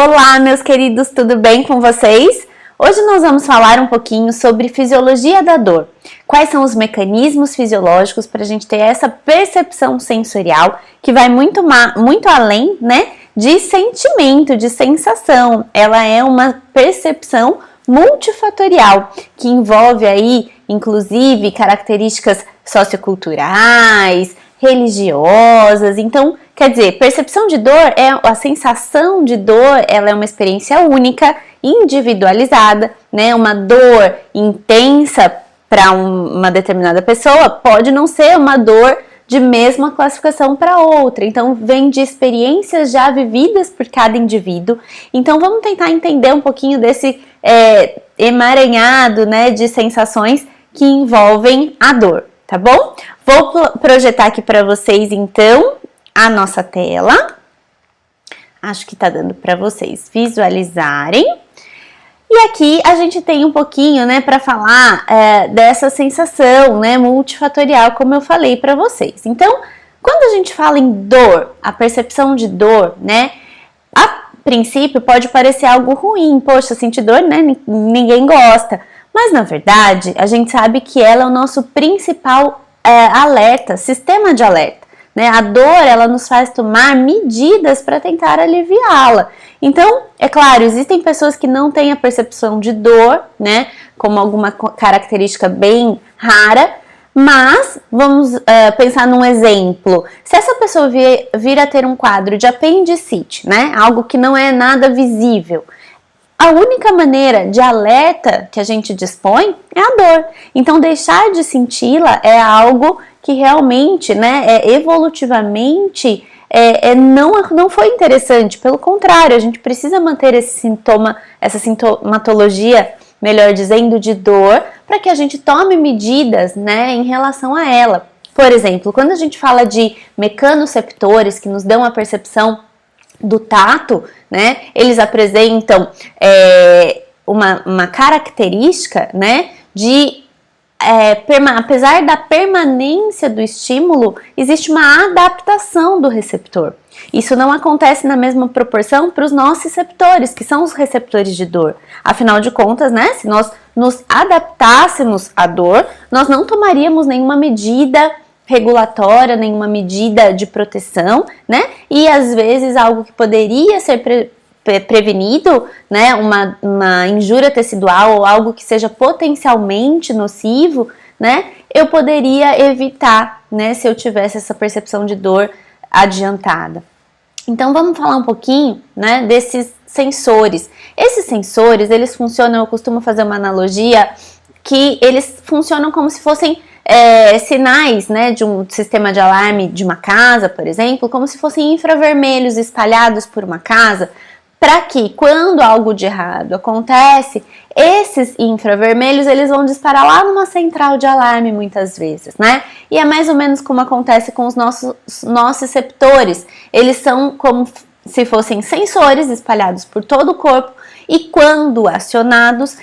Olá, meus queridos, tudo bem com vocês? Hoje nós vamos falar um pouquinho sobre fisiologia da dor. Quais são os mecanismos fisiológicos para a gente ter essa percepção sensorial que vai muito além, né, de sentimento, de sensação. Ela é uma percepção multifatorial que envolve aí, inclusive, características socioculturais, religiosas. Então, quer dizer, percepção de dor é a sensação de dor, ela é uma experiência única, individualizada, né? Uma dor intensa para uma determinada pessoa pode não ser uma dor de mesma classificação para outra. Então, vem de experiências já vividas por cada indivíduo. Então, vamos tentar entender um pouquinho desse emaranhado, né, de sensações que envolvem a dor, tá bom? Vou projetar aqui para vocês, então, a nossa tela. Acho que tá dando para vocês visualizarem. E aqui a gente tem um pouquinho, né, para falar dessa sensação, né, multifatorial, como eu falei para vocês. Então, quando a gente fala em dor, a percepção de dor, né, a princípio pode parecer algo ruim. Poxa, sentir dor, né, ninguém gosta. Mas, na verdade, a gente sabe que ela é o nosso principal alerta, sistema de alerta. Né? A dor, ela nos faz tomar medidas para tentar aliviá-la. Então, é claro, existem pessoas que não têm a percepção de dor, né, como alguma característica bem rara, mas vamos pensar num exemplo. Se essa pessoa vir a ter um quadro de apendicite, né, algo que não é nada visível, a única maneira de alerta que a gente dispõe é a dor. Então, deixar de senti-la é algo que realmente, né, evolutivamente, não foi interessante. Pelo contrário, a gente precisa manter esse sintoma, essa sintomatologia, melhor dizendo, de dor, para que a gente tome medidas, né, em relação a ela. Por exemplo, quando a gente fala de mecanoceptores, que nos dão a percepção do tato, né, eles apresentam uma característica, né, de apesar da permanência do estímulo, existe uma adaptação do receptor. Isso não acontece na mesma proporção para os nociceptores, que são os receptores de dor. Afinal de contas, né, se nós nos adaptássemos à dor, nós não tomaríamos nenhuma medida regulatória, nenhuma medida de proteção, né? E às vezes algo que poderia ser prevenido, né? Uma injúria tecidual ou algo que seja potencialmente nocivo, né? Eu poderia evitar, né? Se eu tivesse essa percepção de dor adiantada. Então vamos falar um pouquinho, né? Desses sensores. Esses sensores, eles funcionam, eu costumo fazer uma analogia que eles funcionam como se fossem sinais, né, de um sistema de alarme de uma casa, por exemplo, como se fossem infravermelhos espalhados por uma casa, para que quando algo de errado acontece, esses infravermelhos eles vão disparar lá numa central de alarme muitas vezes, né? E é mais ou menos como acontece com os nossos nociceptores. Eles são como se fossem sensores espalhados por todo o corpo. E quando acionados,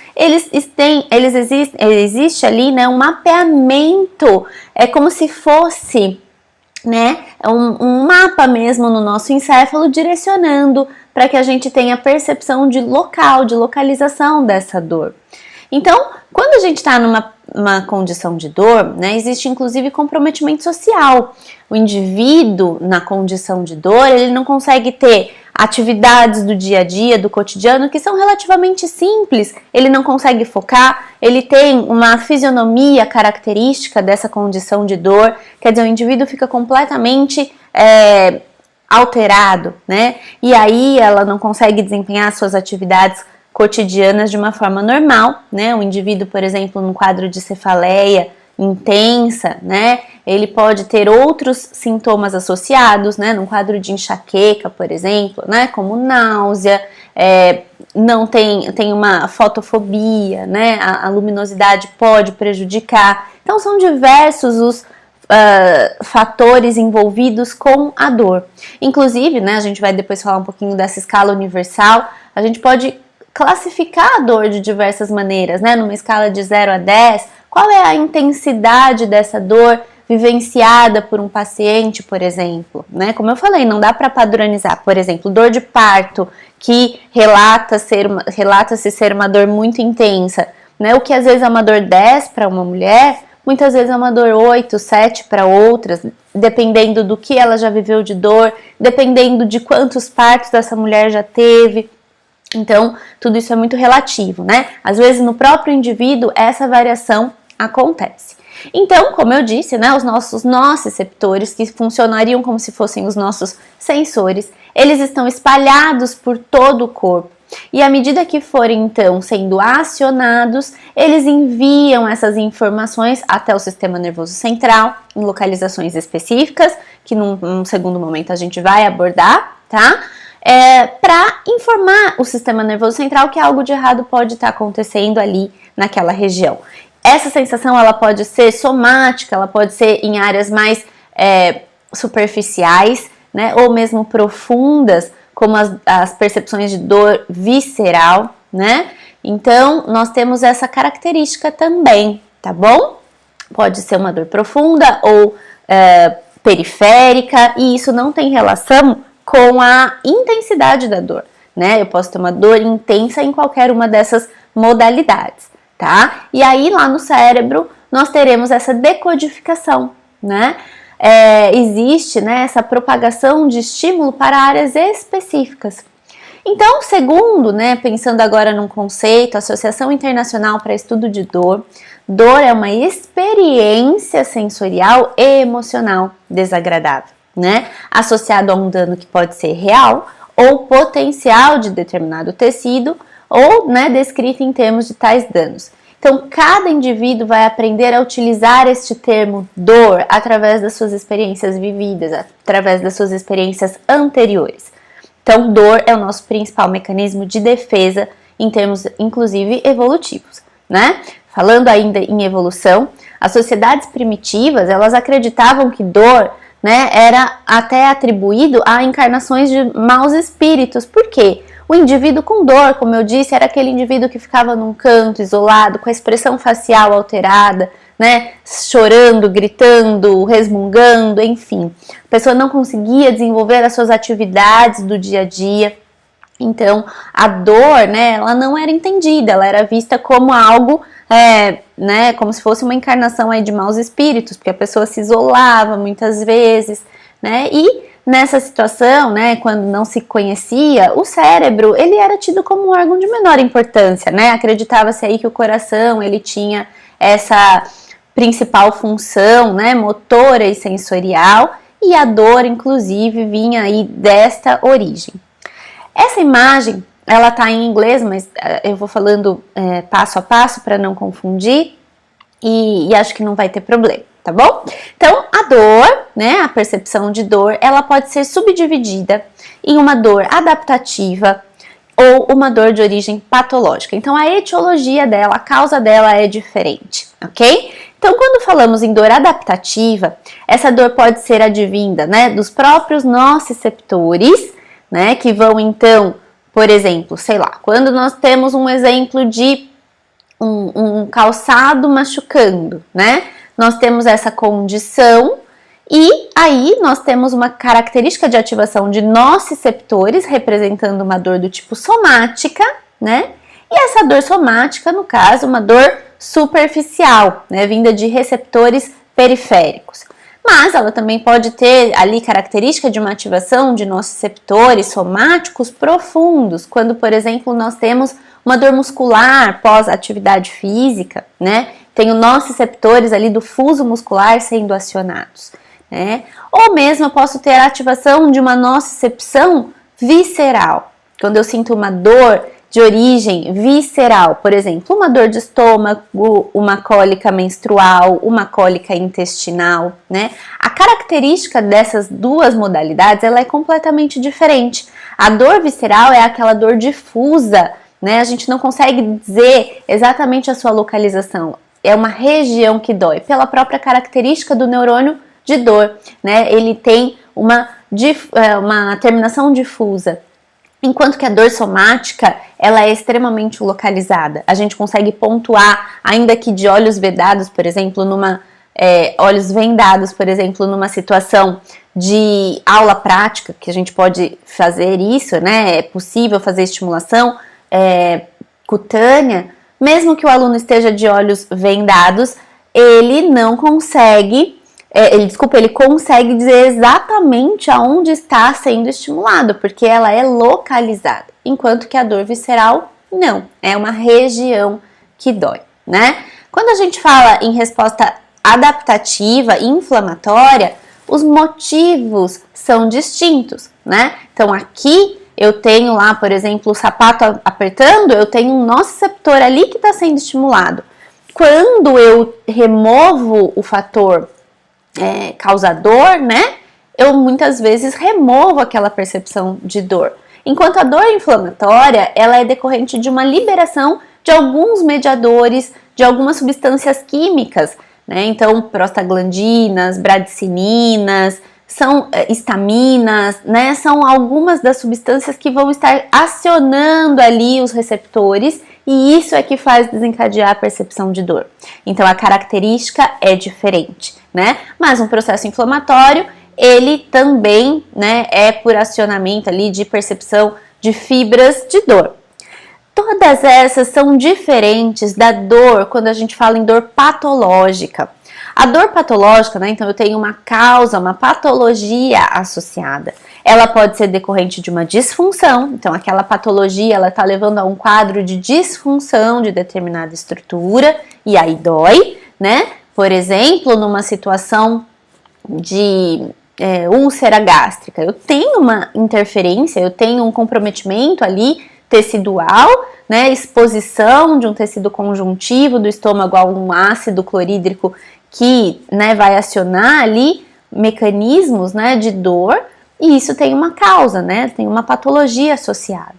existe ali, né, um mapeamento, é como se fosse, né, um mapa mesmo no nosso encéfalo direcionando para que a gente tenha percepção de local, de localização dessa dor. Então, quando a gente está numa condição de dor, né, existe inclusive comprometimento social. O indivíduo na condição de dor, ele não consegue ter atividades do dia a dia, do cotidiano, que são relativamente simples, ele não consegue focar, ele tem uma fisionomia característica dessa condição de dor, quer dizer, o indivíduo fica completamente alterado, né? E aí ela não consegue desempenhar suas atividades cotidianas de uma forma normal, né? O indivíduo, por exemplo, num quadro de cefaleia intensa, né? Ele pode ter outros sintomas associados, né? Num quadro de enxaqueca, por exemplo, né? Como náusea, não tem uma fotofobia, né? A luminosidade pode prejudicar. Então, são diversos os fatores envolvidos com a dor. Inclusive, né? A gente vai depois falar um pouquinho dessa escala universal. A gente pode classificar a dor de diversas maneiras, né? Numa escala de 0 a 10, qual é a intensidade dessa dor vivenciada por um paciente, por exemplo, né? Como eu falei, não dá para padronizar. Por exemplo, dor de parto, que relata-se ser uma dor muito intensa, né? O que às vezes é uma dor 10 para uma mulher, muitas vezes é uma dor 8, 7 para outras, dependendo do que ela já viveu de dor, dependendo de quantos partos essa mulher já teve. Então, tudo isso é muito relativo, né? Às vezes, no próprio indivíduo, essa variação acontece. Então, como eu disse, né, os nossos nociceptores, que funcionariam como se fossem os nossos sensores, eles estão espalhados por todo o corpo. E à medida que forem, então, sendo acionados, eles enviam essas informações até o sistema nervoso central, em localizações específicas, que num segundo momento a gente vai abordar, tá? Para informar o sistema nervoso central que algo de errado pode estar acontecendo ali naquela região. Essa sensação ela pode ser somática, ela pode ser em áreas mais superficiais, né, ou mesmo profundas, como as percepções de dor visceral, né? Então, nós temos essa característica também, tá bom? Pode ser uma dor profunda ou periférica, e isso não tem relação com a intensidade da dor, né? Eu posso ter uma dor intensa em qualquer uma dessas modalidades, tá? E aí, lá no cérebro, nós teremos essa decodificação, né? Existe, né, essa propagação de estímulo para áreas específicas. Então, segundo, né, pensando agora num conceito, Associação Internacional para Estudo de Dor, dor é uma experiência sensorial e emocional desagradável, né, associado a um dano que pode ser real ou potencial de determinado tecido ou, né, descrito em termos de tais danos. Então, cada indivíduo vai aprender a utilizar este termo dor através das suas experiências vividas, através das suas experiências anteriores. Então, dor é o nosso principal mecanismo de defesa em termos, inclusive, evolutivos, né? Falando ainda em evolução, as sociedades primitivas, elas acreditavam que dor, né, era até atribuído a encarnações de maus espíritos. Por quê? O indivíduo com dor, como eu disse, era aquele indivíduo que ficava num canto, isolado, com a expressão facial alterada, né, chorando, gritando, resmungando, enfim. A pessoa não conseguia desenvolver as suas atividades do dia a dia. Então, a dor, né, ela não era entendida, ela era vista como algo, né, como se fosse uma encarnação aí de maus espíritos, porque a pessoa se isolava muitas vezes, né, e nessa situação, né, quando não se conhecia, o cérebro, ele era tido como um órgão de menor importância, né, acreditava-se aí que o coração, ele tinha essa principal função, né, motora e sensorial, e a dor, inclusive, vinha aí desta origem. Essa imagem, ela tá em inglês, mas eu vou falando passo a passo para não confundir, e acho que não vai ter problema. Tá bom? Então, a dor, né, a percepção de dor, ela pode ser subdividida em uma dor adaptativa ou uma dor de origem patológica. Então, a etiologia dela, a causa dela é diferente, ok? Então, quando falamos em dor adaptativa, essa dor pode ser advinda, né, dos próprios nociceptores, né, que vão então, por exemplo, sei lá, quando nós temos um exemplo de um calçado machucando, né? Nós temos essa condição e aí nós temos uma característica de ativação de nociceptores, representando uma dor do tipo somática, né? E essa dor somática, no caso, uma dor superficial, né? Vinda de receptores periféricos. Mas ela também pode ter ali característica de uma ativação de nociceptores somáticos profundos, quando, por exemplo, nós temos uma dor muscular pós-atividade física, né? Tem os nociceptores ali do fuso muscular sendo acionados, né? Ou mesmo eu posso ter a ativação de uma nocicepção visceral, quando eu sinto uma dor de origem visceral, por exemplo, uma dor de estômago, uma cólica menstrual, uma cólica intestinal, né? A característica dessas duas modalidades, ela é completamente diferente. A dor visceral é aquela dor difusa, né? A gente não consegue dizer exatamente a sua localização. É uma região que dói, pela própria característica do neurônio de dor, né? Ele tem uma terminação difusa. Enquanto que a dor somática, ela é extremamente localizada. A gente consegue pontuar, ainda que de olhos vedados, por exemplo, numa olhos vendados, por exemplo, numa situação de aula prática, que a gente pode fazer isso, né? É possível fazer estimulação cutânea, mesmo que o aluno esteja de olhos vendados, ele não consegue, ele consegue dizer exatamente aonde está sendo estimulado, porque ela é localizada, enquanto que a dor visceral não, é uma região que dói, né? Quando a gente fala em resposta adaptativa e inflamatória, os motivos são distintos, né? Então aqui eu tenho lá, por exemplo, o sapato apertando, eu tenho um nociceptor ali que está sendo estimulado. Quando eu removo o fator causador, né? Eu muitas vezes removo aquela percepção de dor. Enquanto a dor inflamatória, ela é decorrente de uma liberação de alguns mediadores, de algumas substâncias químicas, né? Então, prostaglandinas, bradicininas, são estaminas, né? São algumas das substâncias que vão estar acionando ali os receptores e isso é que faz desencadear a percepção de dor. Então, a característica é diferente, né? Mas um processo inflamatório, ele também, né, é por acionamento ali de percepção de fibras de dor. Todas essas são diferentes da dor quando a gente fala em dor patológica. A dor patológica, né, então eu tenho uma causa, uma patologia associada. Ela pode ser decorrente de uma disfunção, então aquela patologia ela está levando a um quadro de disfunção de determinada estrutura e aí dói, né? Por exemplo, numa situação de úlcera gástrica, eu tenho uma interferência, eu tenho um comprometimento ali tecidual, né, exposição de um tecido conjuntivo do estômago a um ácido clorídrico que, né, vai acionar ali mecanismos, né, de dor e isso tem uma causa, né, tem uma patologia associada.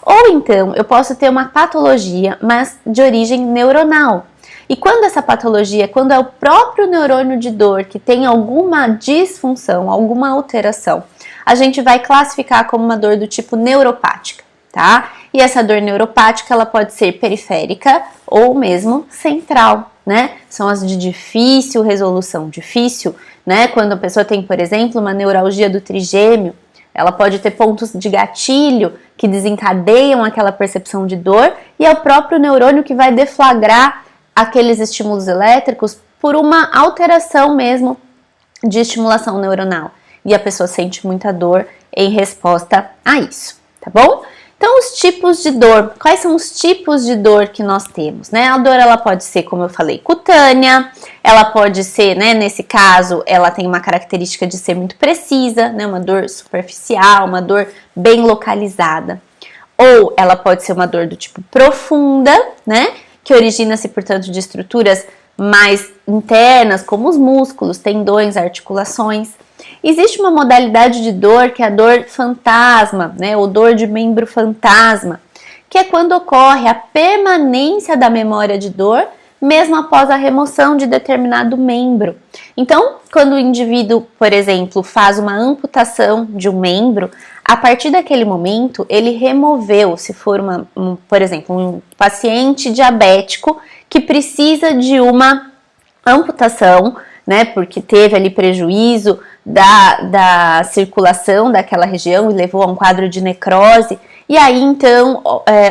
Ou então eu posso ter uma patologia, mas de origem neuronal. E quando essa patologia, quando é o próprio neurônio de dor que tem alguma disfunção, alguma alteração, a gente vai classificar como uma dor do tipo neuropática, tá? E essa dor neuropática, ela pode ser periférica ou mesmo central, né? São as de difícil resolução, difícil, né? Quando a pessoa tem, por exemplo, uma neuralgia do trigêmeo, ela pode ter pontos de gatilho que desencadeiam aquela percepção de dor e é o próprio neurônio que vai deflagrar aqueles estímulos elétricos por uma alteração mesmo de estimulação neuronal. E a pessoa sente muita dor em resposta a isso, tá bom? Então, os tipos de dor. Quais são os tipos de dor que nós temos, né? A dor, ela pode ser, como eu falei, cutânea. Ela pode ser, né, nesse caso, ela tem uma característica de ser muito precisa, né? Uma dor superficial, uma dor bem localizada. Ou ela pode ser uma dor do tipo profunda, né? Que origina-se, portanto, de estruturas mais internas, como os músculos, tendões, articulações. Existe uma modalidade de dor que é a dor fantasma, né, ou dor de membro fantasma, que é quando ocorre a permanência da memória de dor, mesmo após a remoção de determinado membro. Então, quando o indivíduo, por exemplo, faz uma amputação de um membro, a partir daquele momento, ele removeu, se for, por exemplo, um paciente diabético que precisa de uma amputação, né, porque teve ali prejuízo da circulação daquela região e levou a um quadro de necrose, e aí então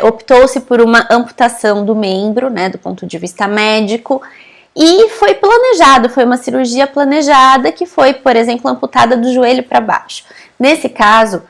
optou-se por uma amputação do membro, né, do ponto de vista médico, e foi planejado, foi uma cirurgia planejada que foi, por exemplo, amputada do joelho para baixo. Nesse caso,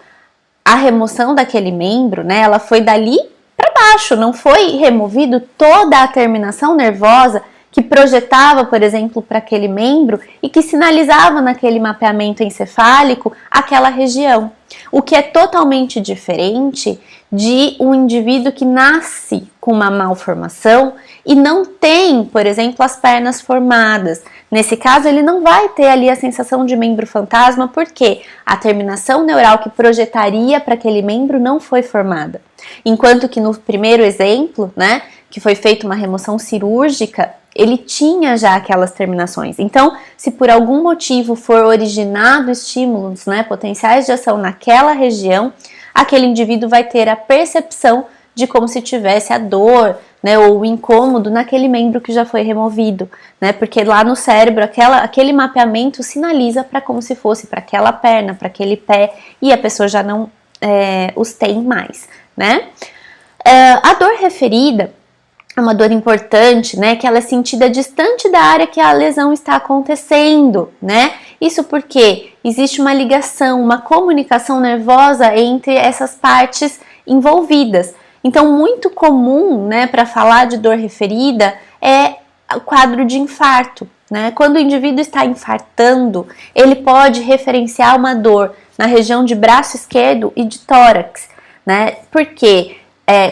a remoção daquele membro, né, ela foi dali para baixo, não foi removido toda a terminação nervosa que projetava, por exemplo, para aquele membro e que sinalizava naquele mapeamento encefálico aquela região. O que é totalmente diferente de um indivíduo que nasce com uma malformação e não tem, por exemplo, as pernas formadas. Nesse caso, ele não vai ter ali a sensação de membro fantasma, porque a terminação neural que projetaria para aquele membro não foi formada. Enquanto que no primeiro exemplo, né, que foi feita uma remoção cirúrgica, ele tinha já aquelas terminações. Então, se por algum motivo for originado estímulos, né, potenciais de ação naquela região, aquele indivíduo vai ter a percepção de como se tivesse a dor, né, ou o incômodo naquele membro que já foi removido, né, porque lá no cérebro aquele mapeamento sinaliza para como se fosse para aquela perna, para aquele pé, e a pessoa já não os tem mais, né. A dor referida é uma dor importante, né, que ela é sentida distante da área que a lesão está acontecendo, né? Isso porque existe uma ligação, uma comunicação nervosa entre essas partes envolvidas. Então, muito comum, né, para falar de dor referida é o quadro de infarto, né? Quando o indivíduo está infartando, ele pode referenciar uma dor na região de braço esquerdo e de tórax, né? Porque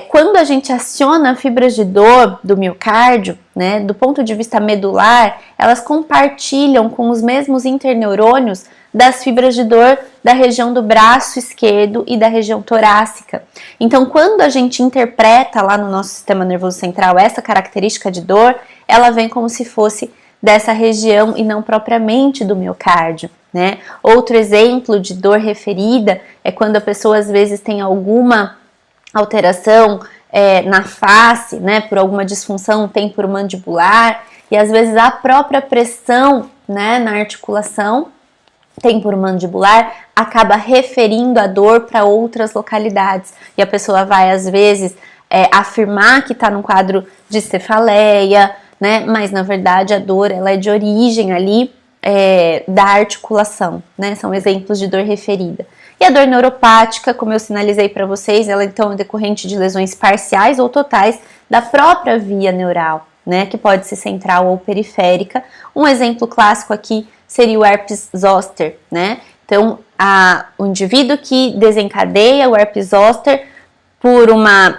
quando a gente aciona fibras de dor do miocárdio, né, do ponto de vista medular, elas compartilham com os mesmos interneurônios das fibras de dor da região do braço esquerdo e da região torácica. Então, quando a gente interpreta lá no nosso sistema nervoso central essa característica de dor, ela vem como se fosse dessa região e não propriamente do miocárdio, né? Outro exemplo de dor referida é quando a pessoa às vezes tem alguma alteração na face, né, por alguma disfunção temporomandibular, e às vezes a própria pressão, né, na articulação temporomandibular acaba referindo a dor para outras localidades, e a pessoa vai às vezes afirmar que está num quadro de cefaleia, né, mas na verdade a dor ela é de origem ali da articulação, né, são exemplos de dor referida. E a dor neuropática, como eu sinalizei para vocês, ela então é decorrente de lesões parciais ou totais da própria via neural, né, que pode ser central ou periférica. Um exemplo clássico aqui seria o herpes zoster, né? Então, o indivíduo que desencadeia o herpes zoster por uma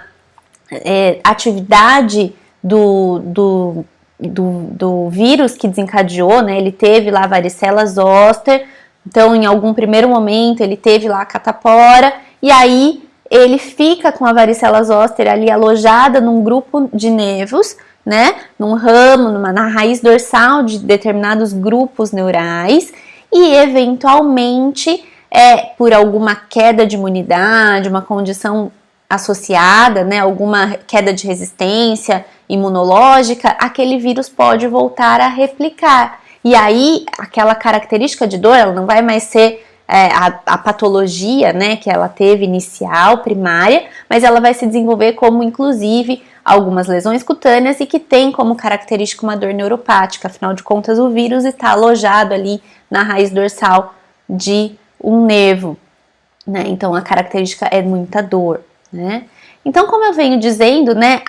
atividade do vírus que desencadeou, né? Ele teve lá varicela zoster. Então, em algum primeiro momento, ele teve lá a catapora, e aí ele fica com a varicela zoster ali alojada num grupo de nervos, né? Num ramo, na raiz dorsal de determinados grupos neurais, e eventualmente, por alguma queda de imunidade, uma condição associada, né? Alguma queda de resistência imunológica, aquele vírus pode voltar a replicar. E aí, aquela característica de dor, ela não vai mais ser a patologia, né, que ela teve inicial, primária, mas ela vai se desenvolver como, inclusive, algumas lesões cutâneas e que tem como característica uma dor neuropática. Afinal de contas, o vírus está alojado ali na raiz dorsal de um nervo, né? Então, a característica é muita dor, né? Então, como eu venho dizendo, né,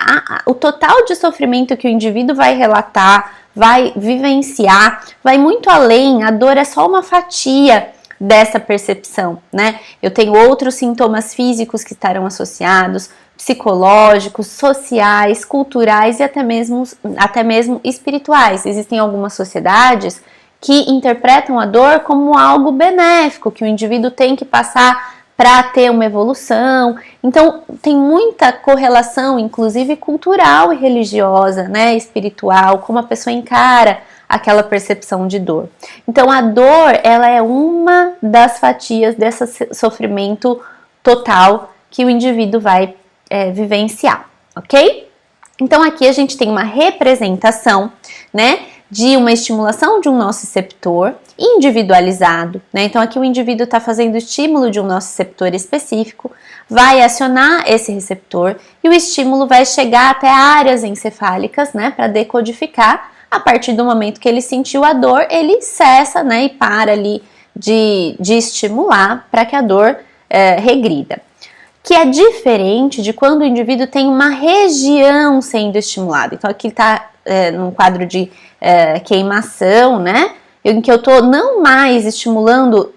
o total de sofrimento que o indivíduo vai relatar, vai vivenciar, vai muito além, a dor é só uma fatia dessa percepção, né? Eu tenho outros sintomas físicos que estarão associados, psicológicos, sociais, culturais e até mesmo espirituais. Existem algumas sociedades que interpretam a dor como algo benéfico, que o indivíduo tem que passar para ter uma evolução. Então, tem muita correlação, inclusive cultural e religiosa, né, espiritual, como a pessoa encara aquela percepção de dor. Então, a dor, ela é uma das fatias desse sofrimento total que o indivíduo vai vivenciar, ok? Então, aqui a gente tem uma representação, né, de uma estimulação de um nociceptor individualizado, né? Então aqui o indivíduo está fazendo estímulo de um nociceptor específico, vai acionar esse receptor e o estímulo vai chegar até áreas encefálicas, né, para decodificar. A partir do momento que ele sentiu a dor, ele cessa, né, e para ali de estimular para que a dor regrida. Que é diferente de quando o indivíduo tem uma região sendo estimulada. Então aqui está num quadro de queimação, né? Em que eu estou não mais estimulando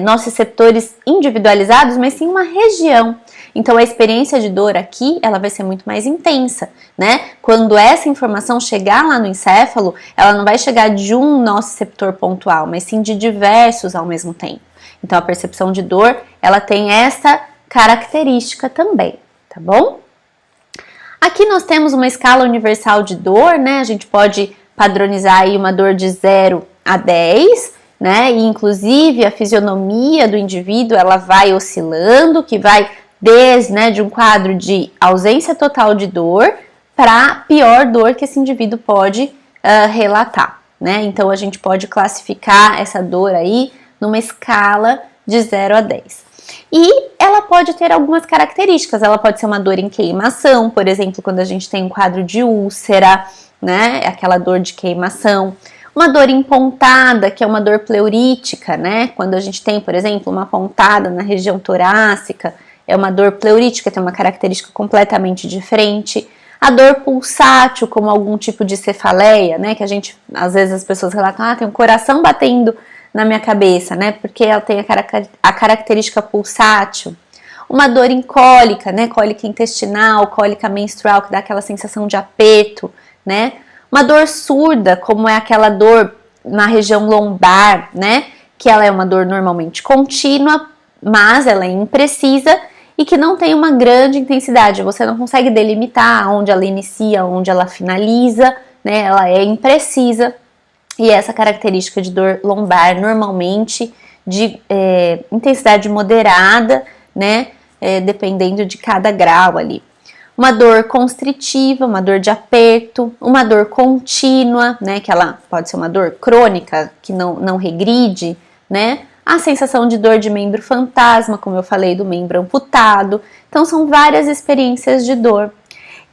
nociceptores individualizados, mas sim uma região. Então a experiência de dor aqui, ela vai ser muito mais intensa, né? Quando essa informação chegar lá no encéfalo, ela não vai chegar de um nociceptor pontual, mas sim de diversos ao mesmo tempo. Então a percepção de dor, ela tem essa característica também, tá bom? Aqui nós temos uma escala universal de dor, né? A gente pode padronizar aí uma dor de 0 a 10, né? E inclusive a fisionomia do indivíduo, ela vai oscilando, que vai né, de um quadro de ausência total de dor para pior dor que esse indivíduo pode relatar, né? Então a gente pode classificar essa dor aí numa escala de 0 a 10. E ela pode ter algumas características, ela pode ser uma dor em queimação, por exemplo, quando a gente tem um quadro de úlcera, né, aquela dor de queimação. Uma dor em pontada, que é uma dor pleurítica, né, quando a gente tem, por exemplo, uma pontada na região torácica, é uma dor pleurítica, tem uma característica completamente diferente. A dor pulsátil, como algum tipo de cefaleia, né, que a gente, às vezes as pessoas relatam, tem um coração batendo na minha cabeça, né, porque ela tem a característica pulsátil. Uma dor em cólica, né, cólica intestinal, cólica menstrual, que dá aquela sensação de aperto, né. Uma dor surda, como é aquela dor na região lombar, né, que ela é uma dor normalmente contínua, mas ela é imprecisa e que não tem uma grande intensidade, você não consegue delimitar onde ela inicia, onde ela finaliza, né, ela é imprecisa. E essa característica de dor lombar, normalmente de intensidade moderada, né, dependendo de cada grau ali. Uma dor constritiva, uma dor de aperto, uma dor contínua, né, que ela pode ser uma dor crônica, que não regride, né. A sensação de dor de membro fantasma, como eu falei, do membro amputado. Então, são várias experiências de dor.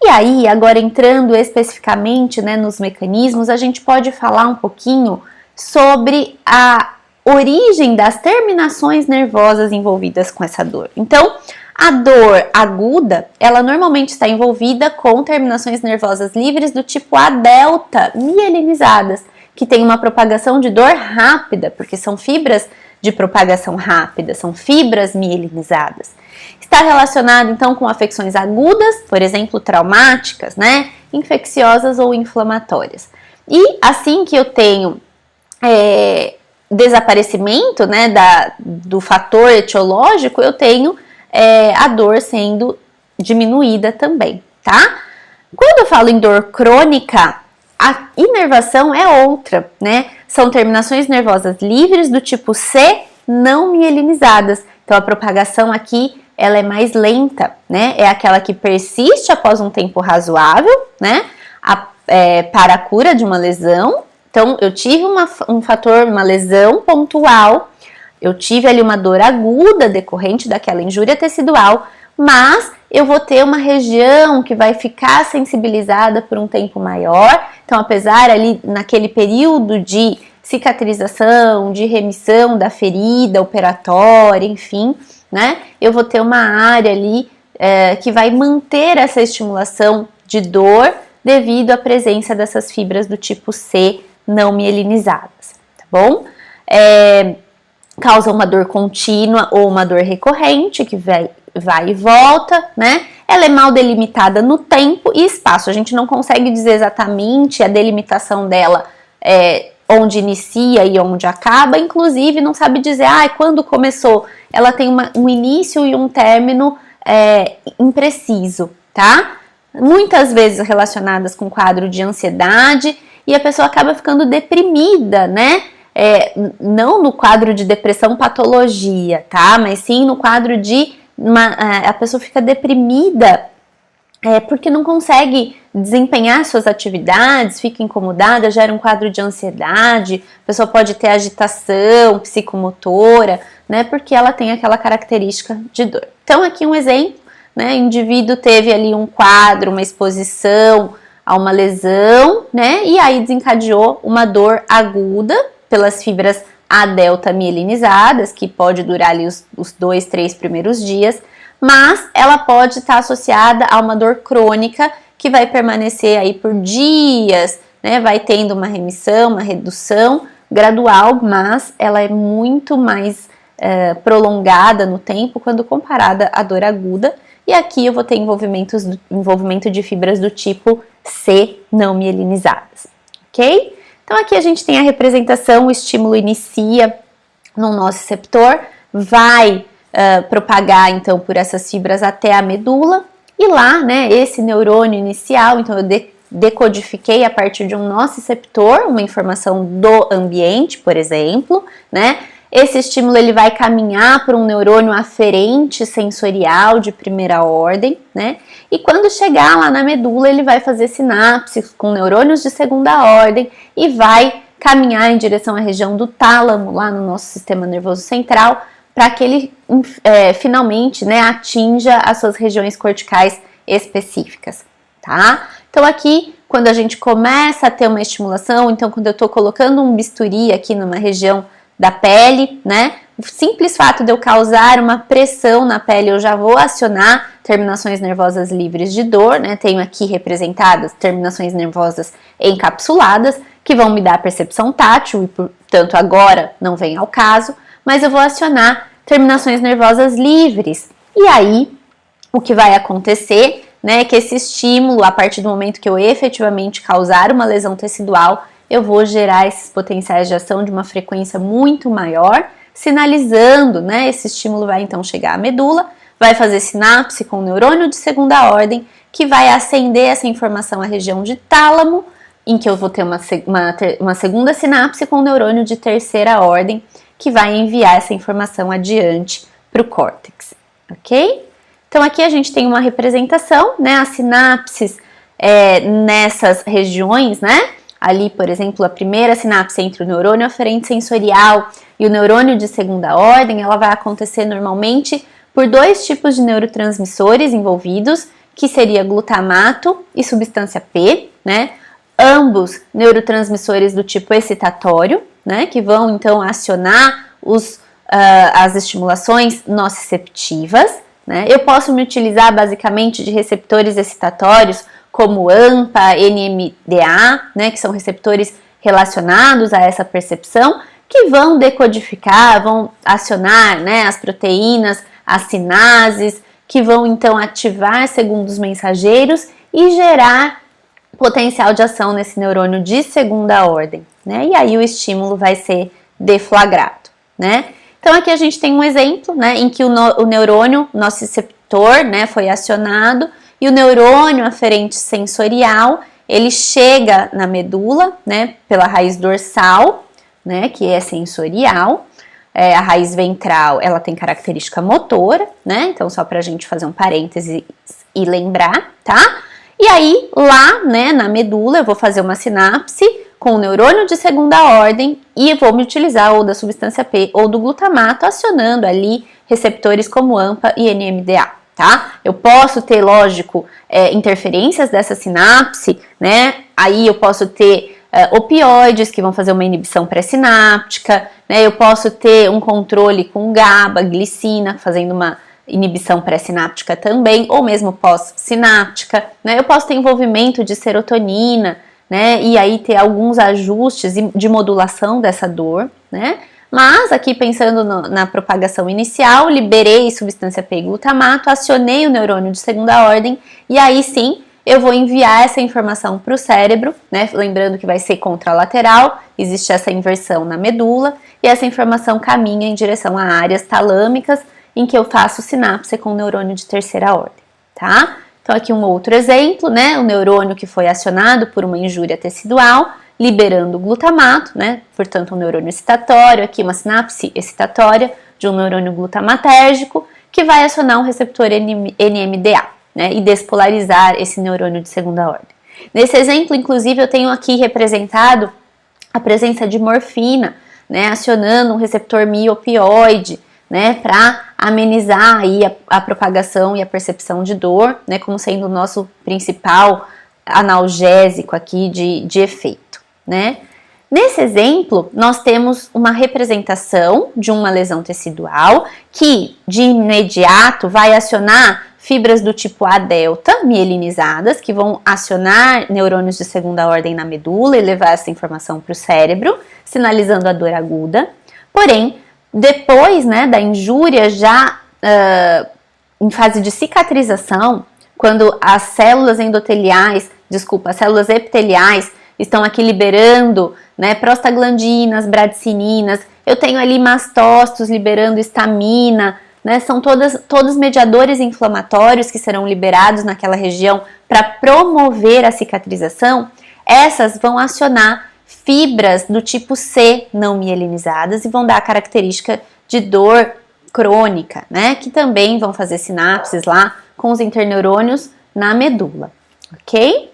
E aí, agora entrando especificamente, né, nos mecanismos, a gente pode falar um pouquinho sobre a origem das terminações nervosas envolvidas com essa dor. Então, a dor aguda, ela normalmente está envolvida com terminações nervosas livres do tipo A delta mielinizadas, que tem uma propagação de dor rápida, porque são fibras de propagação rápida, são fibras mielinizadas. Está relacionado, então, com afecções agudas, por exemplo, traumáticas, né, infecciosas ou inflamatórias. E assim que eu tenho desaparecimento, né, do fator etiológico, eu tenho a dor sendo diminuída também, tá? Quando eu falo em dor crônica, a inervação é outra, né? São terminações nervosas livres do tipo C não mielinizadas. Então, a propagação aqui, ela é mais lenta, né? É aquela que persiste após um tempo razoável, né? Para a cura de uma lesão. Então, eu tive uma lesão pontual, eu tive ali uma dor aguda decorrente daquela injúria tecidual, mas eu vou ter uma região que vai ficar sensibilizada por um tempo maior. Então, apesar ali naquele período de cicatrização, de remissão da ferida operatória, enfim, né, eu vou ter uma área ali que vai manter essa estimulação de dor devido à presença dessas fibras do tipo C não mielinizadas, tá bom? Causa uma dor contínua ou uma dor recorrente, que vai e volta, né? Ela é mal delimitada no tempo e espaço. A gente não consegue dizer exatamente a delimitação dela, onde inicia e onde acaba. Inclusive, não sabe dizer, quando começou. Ela tem um início e um término impreciso, tá? Muitas vezes relacionadas com quadro de ansiedade e a pessoa acaba ficando deprimida, né? Não no quadro de depressão patologia, tá? Mas sim no quadro de a pessoa fica deprimida porque não consegue desempenhar suas atividades, fica incomodada, gera um quadro de ansiedade, a pessoa pode ter agitação psicomotora, né? Porque ela tem aquela característica de dor. Então, aqui um exemplo, né? O indivíduo teve ali um quadro, uma exposição a uma lesão, né? E aí desencadeou uma dor aguda pelas fibras A delta mielinizadas, que pode durar ali os 2, 3 primeiros dias, mas ela pode estar associada a uma dor crônica que vai permanecer aí por dias, né? Vai tendo uma remissão, uma redução gradual, mas ela é muito mais prolongada no tempo quando comparada à dor aguda. E aqui eu vou ter envolvimento de fibras do tipo C não mielinizadas, ok? Então, aqui a gente tem a representação, o estímulo inicia no nociceptor, vai propagar, então, por essas fibras até a medula, e lá, né, esse neurônio inicial, então eu decodifiquei a partir de um nociceptor, uma informação do ambiente, por exemplo, né, Esse estímulo ele vai caminhar para um neurônio aferente sensorial de primeira ordem, né? E quando chegar lá na medula, ele vai fazer sinapses com neurônios de segunda ordem e vai caminhar em direção à região do tálamo, lá no nosso sistema nervoso central, para que ele finalmente, né, atinja as suas regiões corticais específicas, tá? Então aqui, quando a gente começa a ter uma estimulação, então quando eu estou colocando um bisturi aqui numa região da pele, né, o simples fato de eu causar uma pressão na pele, eu já vou acionar terminações nervosas livres de dor, né, tenho aqui representadas terminações nervosas encapsuladas, que vão me dar percepção tátil e, portanto, agora não vem ao caso, mas eu vou acionar terminações nervosas livres. E aí, o que vai acontecer, né, é que esse estímulo, a partir do momento que eu efetivamente causar uma lesão tecidual, eu vou gerar esses potenciais de ação de uma frequência muito maior, sinalizando, né, esse estímulo vai então chegar à medula, vai fazer sinapse com o neurônio de segunda ordem, que vai acender essa informação à região de tálamo, em que eu vou ter uma segunda sinapse com o neurônio de terceira ordem, que vai enviar essa informação adiante para o córtex, ok? Então aqui a gente tem uma representação, né, as sinapses nessas regiões, né? Ali, por exemplo, a primeira sinapse entre o neurônio aferente sensorial e o neurônio de segunda ordem, ela vai acontecer normalmente por dois tipos de neurotransmissores envolvidos, que seria glutamato e substância P, né? Ambos neurotransmissores do tipo excitatório, né? Que vão então acionar as estimulações nociceptivas, né? Eu posso me utilizar basicamente de receptores excitatórios como AMPA, NMDA, né, que são receptores relacionados a essa percepção, que vão decodificar, vão acionar, né, as proteínas, as sinases, que vão então ativar segundos mensageiros e gerar potencial de ação nesse neurônio de segunda ordem, né, e aí o estímulo vai ser deflagrado, né. Então aqui a gente tem um exemplo, né, em que o neurônio nociceptor, né, foi acionado, e o neurônio aferente sensorial, ele chega na medula, né, pela raiz dorsal, né, que é sensorial. A raiz ventral, ela tem característica motora, né, então só pra gente fazer um parêntese e lembrar, tá? E aí, lá, né, na medula, eu vou fazer uma sinapse com o neurônio de segunda ordem e vou me utilizar ou da substância P ou do glutamato, acionando ali receptores como AMPA e NMDA. Tá? Eu posso ter, lógico, interferências dessa sinapse, né? Aí eu posso ter opioides que vão fazer uma inibição pré-sináptica, né? Eu posso ter um controle com GABA, glicina, fazendo uma inibição pré-sináptica também, ou mesmo pós-sináptica, né? Eu posso ter envolvimento de serotonina, né? E aí ter alguns ajustes de modulação dessa dor, né? Mas aqui pensando na propagação inicial, liberei substância P e glutamato, acionei o neurônio de segunda ordem e aí sim eu vou enviar essa informação para o cérebro, né? Lembrando que vai ser contralateral, existe essa inversão na medula e essa informação caminha em direção a áreas talâmicas em que eu faço sinapse com o neurônio de terceira ordem, tá? Então aqui um outro exemplo, né? O neurônio que foi acionado por uma injúria tecidual, liberando o glutamato, né? Portanto, um neurônio excitatório, aqui uma sinapse excitatória de um neurônio glutamatérgico, que vai acionar um receptor NMDA, né? E despolarizar esse neurônio de segunda ordem. Nesse exemplo, inclusive, eu tenho aqui representado a presença de morfina, né? Acionando um receptor mi-opioide, né? Para amenizar aí a propagação e a percepção de dor, né? Como sendo o nosso principal analgésico aqui de efeito. Né? Nesse exemplo, nós temos uma representação de uma lesão tecidual que, de imediato, vai acionar fibras do tipo A delta, mielinizadas, que vão acionar neurônios de segunda ordem na medula e levar essa informação para o cérebro, sinalizando a dor aguda. Porém, depois, né, da injúria, já em fase de cicatrização, quando as células as células epiteliais estão aqui liberando, né, prostaglandinas, bradicininas, eu tenho ali mastócitos liberando histamina, né, são todos mediadores inflamatórios que serão liberados naquela região para promover a cicatrização. Essas vão acionar fibras do tipo C não mielinizadas e vão dar a característica de dor crônica, né? Que também vão fazer sinapses lá com os interneurônios na medula, ok?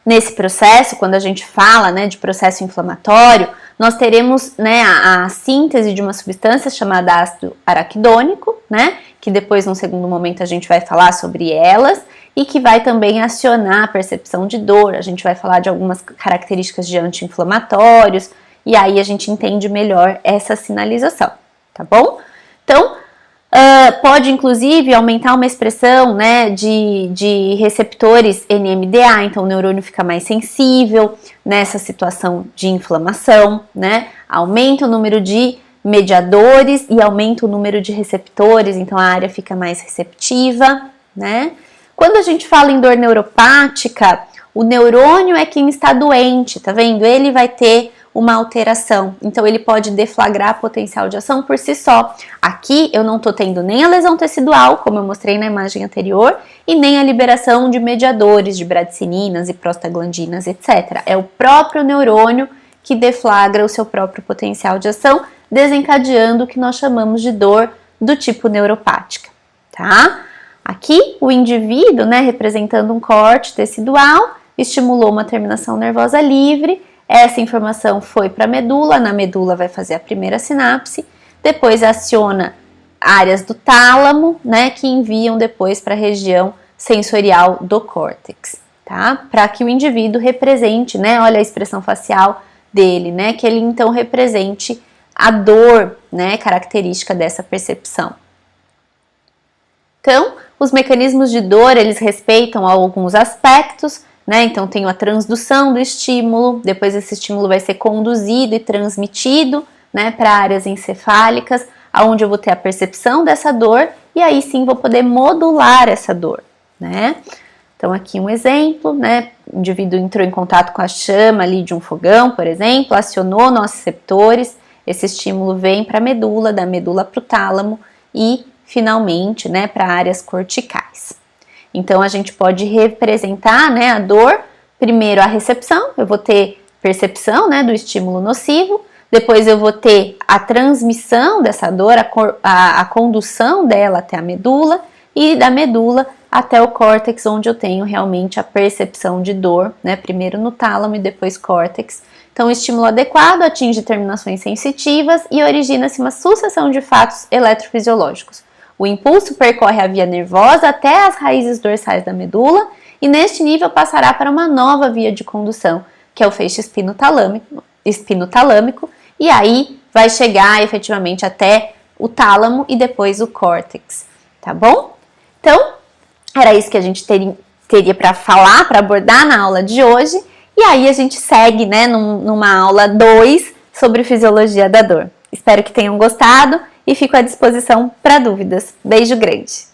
Nesse processo, quando a gente fala, né, de processo inflamatório, nós teremos, né, a síntese de uma substância chamada ácido araquidônico, né, que depois, num segundo momento, a gente vai falar sobre elas e que vai também acionar a percepção de dor. A gente vai falar de algumas características de anti-inflamatórios e aí a gente entende melhor essa sinalização, tá bom? Então, pode inclusive aumentar uma expressão, né, de receptores NMDA, então o neurônio fica mais sensível nessa situação de inflamação, né, aumenta o número de mediadores e aumenta o número de receptores, então a área fica mais receptiva, né. Quando a gente fala em dor neuropática, o neurônio é quem está doente, tá vendo? Ele vai ter uma alteração, então ele pode deflagrar potencial de ação por si só. Aqui eu não estou tendo nem a lesão tecidual, como eu mostrei na imagem anterior, e nem a liberação de mediadores, de bradicininas e prostaglandinas, etc. É o próprio neurônio que deflagra o seu próprio potencial de ação, desencadeando o que nós chamamos de dor do tipo neuropática, tá? Aqui o indivíduo, né, representando um corte tecidual, estimulou uma terminação nervosa livre. Essa informação foi para a medula, na medula vai fazer a primeira sinapse, depois aciona áreas do tálamo, né, que enviam depois para a região sensorial do córtex, tá? Para que o indivíduo represente, né, olha a expressão facial dele, né, que ele então represente a dor, né, característica dessa percepção. Então, os mecanismos de dor, eles respeitam alguns aspectos, né? Então, tenho a transdução do estímulo, depois esse estímulo vai ser conduzido e transmitido, né, para áreas encefálicas, onde eu vou ter a percepção dessa dor e aí sim vou poder modular essa dor, né? Então, aqui um exemplo, né? O indivíduo entrou em contato com a chama ali de um fogão, por exemplo, acionou nossos receptores, esse estímulo vem para a medula, da medula para o tálamo e finalmente, né, para áreas corticais. Então, a gente pode representar, né, a dor, primeiro a recepção, eu vou ter percepção, né, do estímulo nocivo, depois eu vou ter a transmissão dessa dor, a condução dela até a medula e da medula até o córtex, onde eu tenho realmente a percepção de dor, né, primeiro no tálamo e depois córtex. Então, o estímulo adequado atinge terminações sensitivas e origina-se uma sucessão de fatos eletrofisiológicos. O impulso percorre a via nervosa até as raízes dorsais da medula e neste nível passará para uma nova via de condução, que é o feixe espinotalâmico, e aí vai chegar efetivamente até o tálamo e depois o córtex, tá bom? Então, era isso que a gente teria para falar, para abordar na aula de hoje, e aí a gente segue, né, numa aula 2 sobre fisiologia da dor. Espero que tenham gostado e fico à disposição para dúvidas. Beijo grande!